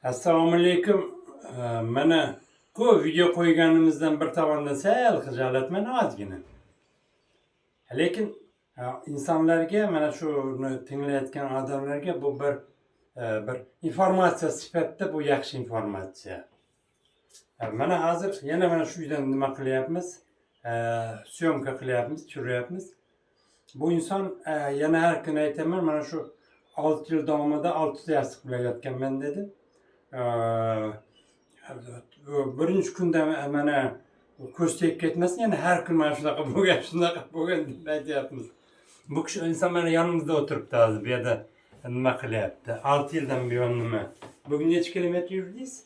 Assalomu alaykum. Mana ko'p video qo'yganimizdan bir tomondan sal xijolatman ozgina. Lekin insonlarga, mana shuni tinglayotgan odamlarga bu bir informatsiya sifatida bu yaxshi informatsiya. Mana hozir yana mana shu uydan nima qilyapmiz? Syomka qilyapmiz, tushiryapmiz. Bu inson yana har kuni aytaman, mana shu 6 yil davomida 6 yostiq bilan yotganman dedi. Birinchi kunda mana ko'z tegib ketmasin, yana har kun mana shunaqa bo'lgan deb aytyapmiz. Bu kishi inson mana yonimizda o'tiribdi hozir, bu yerda nima qilyapti? 6 yildan buyon nima? Bugun necha kilometr yurdingiz?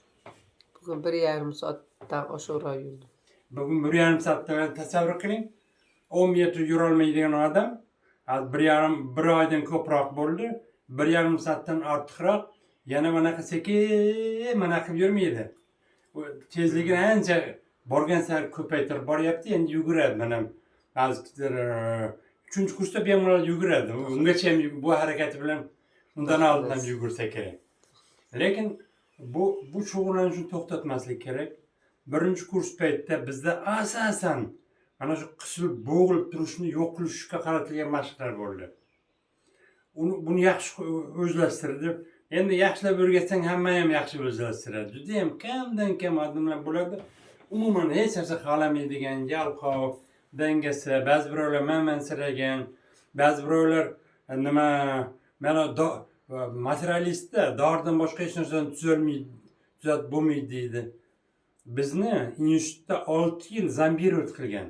Bugün 1,5 saatdan aşağı yürüdüm. Bugun 1,5 soatdan tasavvur qiling. 10 metr yurolmaydigan odam, bir oydan ko'proq bo'ldi. 1,5 soatdan ortiqroq yana bunaqa sekin mana qilib yurmaydi. Tezligini ancha borgan sari ko'paytirib boryapti, endi yuguradi. Mana hozir 3-kursda bemalol yuguradi. Ungacha ham bu harakati bilan undan oldin ham yugursa kerak. Lekin bu shug'ullanishni to'xtatmaslik kerak. Birinchi kurs paytida bizda asosan mana shu qisilib bo'g'ilib turishni yo'q qilishga qaratilgan mashqlar bo'ldi. Buni yaxshi o'zlashtirdi. Endi yaxshilab o'rgatsang hamma ham yaxshi o'zlashtiradi. Juda ham kamdan kam odamlar bo'ladi. Umuman hech narsa qalamaydigan, yalqov, dangasa, ba'zi birovlar manmansiragan, ba'zi birovlar nima mana materialistda doridan boshqa hech narsadan tuzat bo'lmaydi deydi. Bizni institutda 6 yil zambirovat qilgan.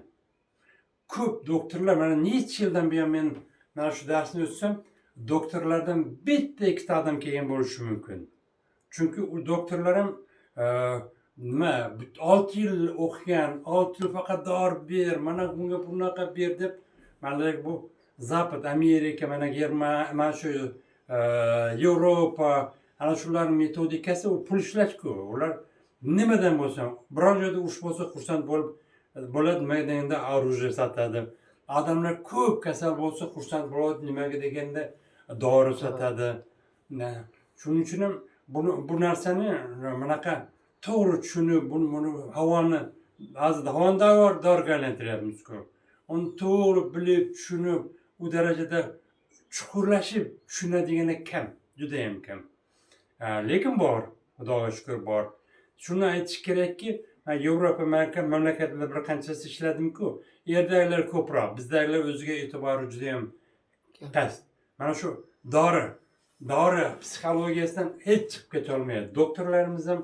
Ko'p doktorlar, mana necha yildan buyon men mana shu darsni o'tsam, doktorlardan bitta ikkita odam kelgan bo'lishi mumkin. Chunki u doktorlar ham nima 6 yil o'qigan, 6 yil faqat dori ber, mana bunga bunaqa ber deb, mana bu Zapad, Amerika, mana Germaniya, mana shu Yevropa, ana shularning metodikasi u pul ishlashku. Ular nimadan bo'lsa, biror joyda urush bo'lsa xursand bo'ladi, maydonda orужие sotadi. Odamlar ko'p kasal bo'lsa xursand bo'ladi, nimaga deganda dori sotadi. Shuning uchun ham bu narsani bunaqa to'g'ri tushunib, buni havoni hozir havoni doriga aylantiryapmiz-ku. Uni to'g'ri bilib, tushunib, u darajada chuqurlashib tushunadigani kam, juda ham kam. Lekin bor, Xudoga shukr bor. Shuni aytish kerakki, Yevropa mamlakatlarida bir qanchasi ishladim-ku, yerdagilar ko'proq, bizdagilar o'ziga e'tibori juda ham past. Mana shu dori psixologiyasidan hech chiqib keta olmaydi. Doktorlarimiz ham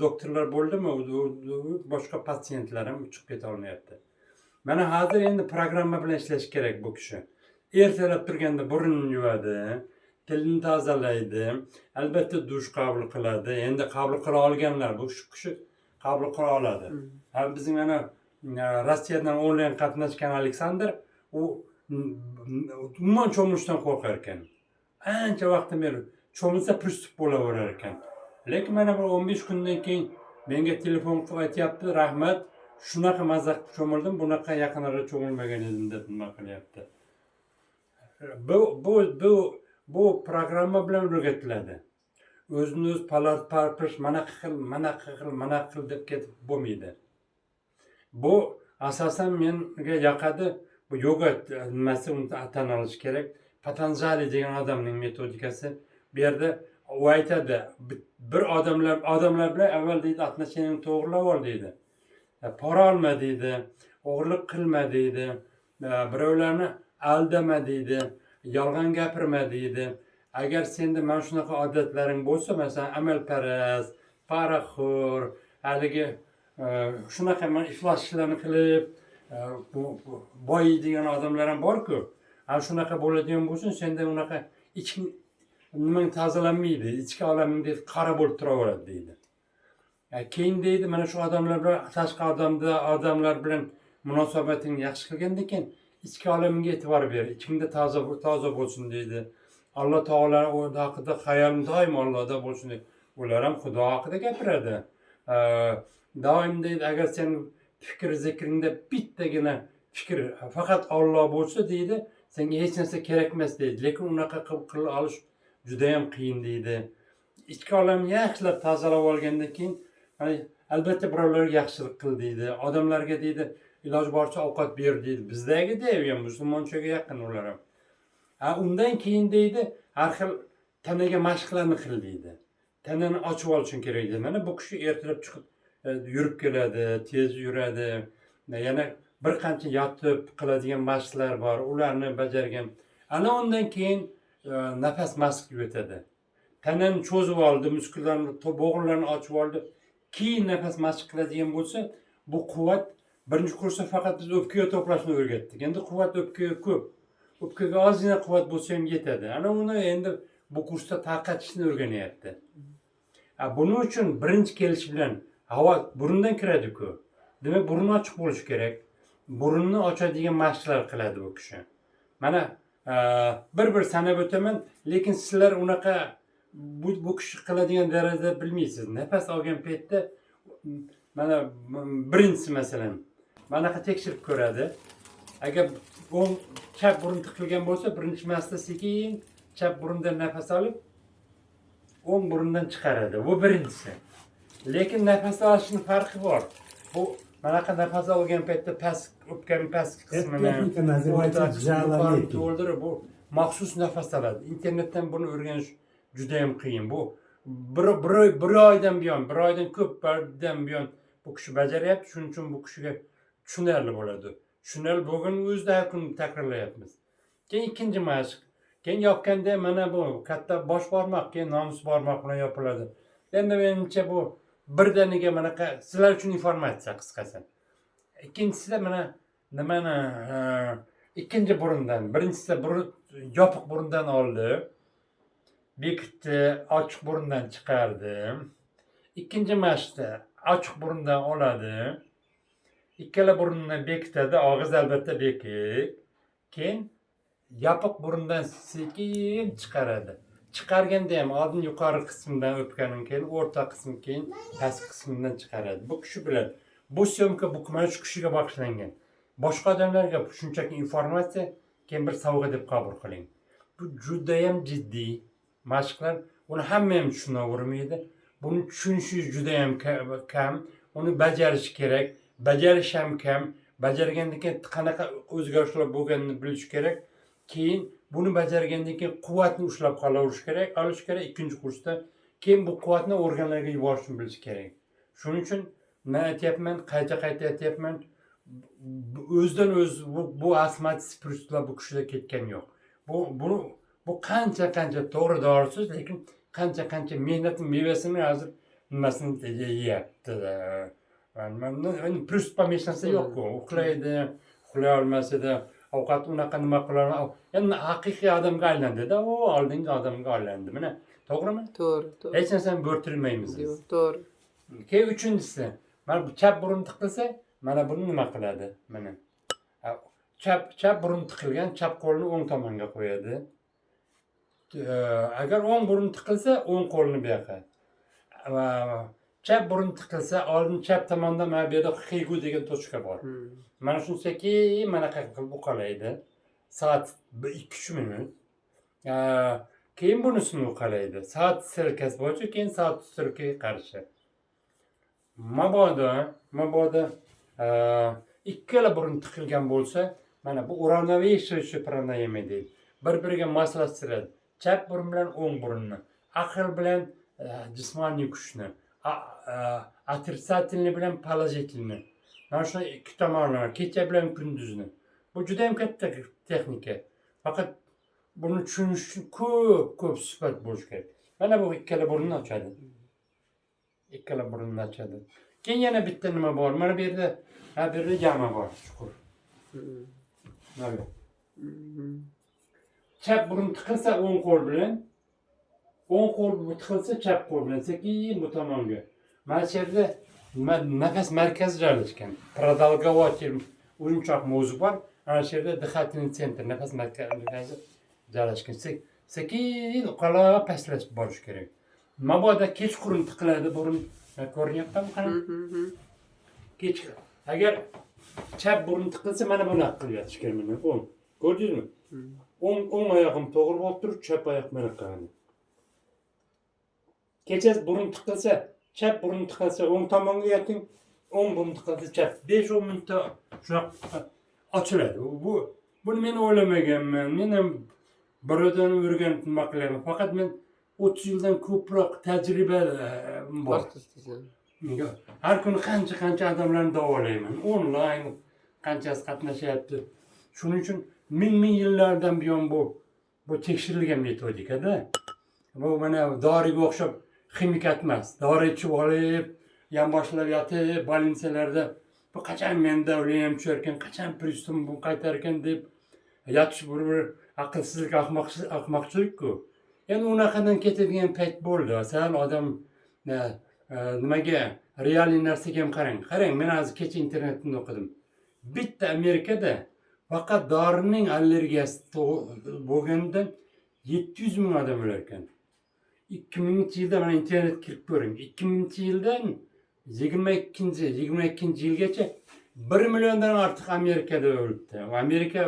doktorlar bo'ldimi, boshqa patsientlar ham chiqib keta olmayapti. Mana hozir endi programma bilan ishlash kerak bu kishi. Ertalab turganda burnini yuvadi, tilini tozalaydi, albatta dush qabul qiladi. Endi qabul qila olganlar, bu kishi qabul qila oladi. Bizning mana Rossiyadan onlayn qatnashgan Aleksandr, u umuman cho'milishdan qo'rqar ekan. Ancha vaqtdan beri cho'milsa pриступ bo'laverar ekan. Lekin mana bir 15 kundan keyin menga telefon qilib aytayapti, rahmat, shunaqa mazza qilib cho'mildim, bunaqa yaqinroq cho'milmagan edim deb nima qilyapti. Bu programma bilan o'rgatiladi. O'zini o'z parpirish, mana qil deb ketib bo'lmaydi. Bu asosan menga yoqadi. Bu yoga nimasi uni tan olish kerak. Patanjali degan odamning metodikasi. Bu yerda u aytadi, bir odamlar bilan avval deydi, atmashinani to'g'rilab ol deydi. Pora olma deydi, o'g'irlik qilma deydi, birovlarni aldama deydi, yolg'on gapirma deydi. Agar senda mana shunaqa odatlaring bo'lsa, masalan, amalparast, paraxo'r, haligi shunaqa iflos ishlarni qilib boyiydigan odamlar ham bor-ku. Shunaqa bo'ladigan bo'lsa, senda unaqa nimang tozalanmaydi, ichki olamingda qora bo'lib turaveradi deydi. Keyin deydi, mana shu odamlar bilan, tashqi odamlar bilan munosabatingni yaxshi qilgandan keyin ichki olamingga e'tibor ber, ichingda toza bo'lsin deydi. Alloh taolo haqida xayolim doim Allohda bo'lsin deydi. Ular ham Xudo haqida gapiradi. Doim deydi, agar sen fikr zikringda bittagina fikr faqat Alloh bo'lsa deydi, senga hech narsa kerak emas deydi. Lekin unaqa qilib olish juda ham qiyin deydi. ichki olamni yaxshilab tozalab olgandan keyin albatta birovlarga yaxshilik qil deydi, odamlarga deydi iloji boricha ovqat ber deydi. Bizdagi ham musulmonchaga yaqin ular ham. Undan keyin deydi har xil tanaga mashqlarni qil deydi. Tanani ochib olishing kerak deydi. Mana bu kishi ertalab chiqib yurib keladi, tez yuradi. Yana bir qancha yotib qiladigan mashqlar bor, ularni bajargan. Ana undan keyin nafas mashqiga o'tadi. Tanani cho'zib oldi, muskullarni, bo'g'inlarni ochib oldi. Keyin nafas mashq qiladigan bo'lsa, bu quvvat birinchi kursda faqat biz o'pkaga to'plashni o'rgatdik. Endi quvvat o'pkaga ko'p. O'pkaga ozgina quvvat bo'lsa ham yetadi. Ana uni endi bu kursda tarqatishni o'rganyapti. Buning uchun birinchi kelish bilan havo burundan kiradi-ku. Demak, burun ochiq bo'lishi kerak. Burunni ochadigan mashqlar qiladi bu kishi. Mana bir sanab o'taman, lekin sizlar unaqa bu kishi qiladigan darajada bilmaysiz. Nafas olgan paytda mana birinchisi masalan manaqa tekshirib ko'radi. Agar o'ng chap burun tiqilgan bo'lsa, birinchi marta sekin chap burundan nafas olib, o'ng burundan chiqaradi. Bu birinchisi. Lekin nafas olishning farqi bor. Bu manaqa nafas olgan paytda past o'pkaning pastki qismini to'ldirib, bu maxsus nafas oladi. Internetdan buni o'rganish juda ham qiyin. Bu bir oydan buyon, bir oydan ko'pdan buyon bu kishi bajaryapti. Shuning uchun bu kishiga tushunarli bo'ladi. Tushunarli bo'lgan o'zida har kun takrorlayapmiz. Keyin ikkinchi mashq. Keyin yopganda mana bu katta bosh barmoq, keyin nomus barmoq bilan yopiladi. Endi menimcha bu birdaniga manaqa sizlar uchun informatsiya qisqasi. Ikkinchisida mana nimani ikkinchi burundan, birinchisi yopiq burundan oldi. Bekitdi, ochiq burundan chiqardi. Ikkinchi mashqda ochiq burundan oladi. Ikkala burunni bekitadi, og'iz albatta bekik. Keyin yopiq burundan sekin chiqaradi. Chiqarganda ham oldin yuqori qismidan o'pkaning keyin o'rta qismi, keyin past qismidan chiqaradi. Bu kishi bilan bu syomka bu mana shu kishiga bag'ishlangan. Boshqa odamlarga shunchaki informatsiya, keyin bir sovg'a deb qabul qiling. Bu juda ham jiddiy mashqlar. Uni hamma ham tushunavermaydi. Buni tushunishi juda ham kam. Uni bajarish kerak. Bajarish ham kam. Bajargandan keyin qanaqa o'zgarishlar bo'lganini bilish kerak. Keyin buni bajargandan keyin quvvatni ushlab qolavish kerak, olish kerak ikkinchi kursda. Keyin bu quvvatni organlarga yuborishni bilish kerak. Shuning uchun men aytyapman, qayta aytyapman. O'zdan o'z bu astmatik spiritular bu kishida ketgan yo'q. Bu qancha to'g'ri dorisiz, lekin qancha mehnatning mevasini hozir nimasini yeyapti. Mana plus pomeshnasi yo'q-ku. Uxlaydi, uxlay olmasida ovqat unaqa nima qiladi. Endi haqiqiy odamga aylandi-da, u oldingi odamga aylandi. Mana to'g'rimi? To'g'ri. Hech narsani bo'rtirmaymiz. To'g'ri. Keyin uchinchisi, mana bu chap burun tiqilsa, mana buni nima qiladi? Mana chap burun tiqilgan, chap qo'lni o'ng tomonga qo'yadi. Agar o'ng burun tiqilsa, o'ng qo'lni bu yoqqa. Chap burun tiqilsa, oldin chap tomonda mana bu yerda qiyg'u degan tochka bor. Mana shunchaki mana qilib uqalaydi. Soat 2-3 minut. Keyin bunisini uqalaydi. Soat sirkasi bo'yicha, keyin soat sirkaga qarshi. Mabodo ikkala burun tiqilgan bo'lsa, mana bu uravnoteивающий pranayama deydi. Bir-biriga moslashtiradi. Chap burun bilan o'ng burunni, aql bilan jismoniy kuchni, отрицательный bilan положительный. Mana shu ikki tomonlama, kecha bilan kunduzni. Bu juda ham katta texnika. Faqat buni tushunish uchun ko'p suhbat bo'lish kerak. Mana bu ikkala burunni ochadi. Ikkala burunni ochadi. Keyin yana bitta nima bor? Mana bu yerda jama bor, chuqur. Mana. Chap burun tiqilsa o'ng qo'l bilan, o'ng qo'l tiqilsa chap qo'l bilan sekin bu tomonga. Mana shu yerda nafas markazi joylashgan. Продолгователь o'yinchoq mavzu bor. Ana shu yerda дыхательный центр, nafas markazi joylashgan. Sekin uqalab pastlashib borish kerak. Mabodo kechqurun tiqiladi burun. Ko'ryaptimi qani? Kech. Agar chap burun tiqilsa, mana buni qilib yotish kerak meni. Ko'rdingizmi? O'ng oyog'im to'g'ri bo'lib turib, chap oyoq mana qani. Kechasi burun tıkılsa, chap burun tıkılsa, o'ng tomonga yating, o'ng burun tıkılsa chap. 5-10 minutda shunaqa ochiladi. Buni men o'ylamaganman. Men ham birovdan o'rganib nima qilaman. Faqat men 30 yildan ko'proq tajriba bor. Har kuni qancha odamlarni davolayman. Onlayn qanchasi qatnashyapti. Shuning uchun ming yillardan buyon bu tekshirilgan metodikada. Bu mana doriga o'xshab ximikat emas. Dori ichib olib, yonboshlab yotib, больницаlarda bu qachon menda o'lim tusharkan, qachon pristum bu qaytarkan deb yotish bir aqlsizlik, ahmoqchilik-ku. Endi unaqadan ketadigan payt bo'ldi. Sal odam nimaga real narsaga ham qarang. Qarang, men hozir kecha internetda o'qidim. Bitta Amerikada faqat dorining allergiyasi bo'lgandan 700 ming odam o'lar ekan. 2000-yilda mana internet kirib ko'ring. 2000-yildan 22-yilgacha 1 milliondan ortiq Amerikada o'libdi. Amerika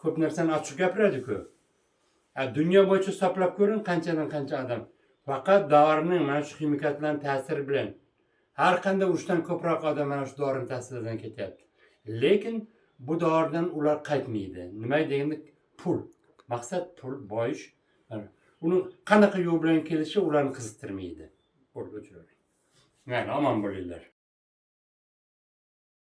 ko'p narsani ochiq gapiradi-ku. Dunyo bo'yicha hisoblab ko'ring, qancha odam faqat dorining mana shu ximikatlarning ta'siri bilan har qanday urushdan ko'proq odam mana shu dorining ta'siridan ketyapti. Lekin bu doridan ular qaytmaydi. Nima deganda pul. Maqsad pul, boyish. Uni qanaqa yo'l bilan kelishi ularni qiziqtirmaydi. Bo'lib o'tiradi. Mana omon bo'linglar.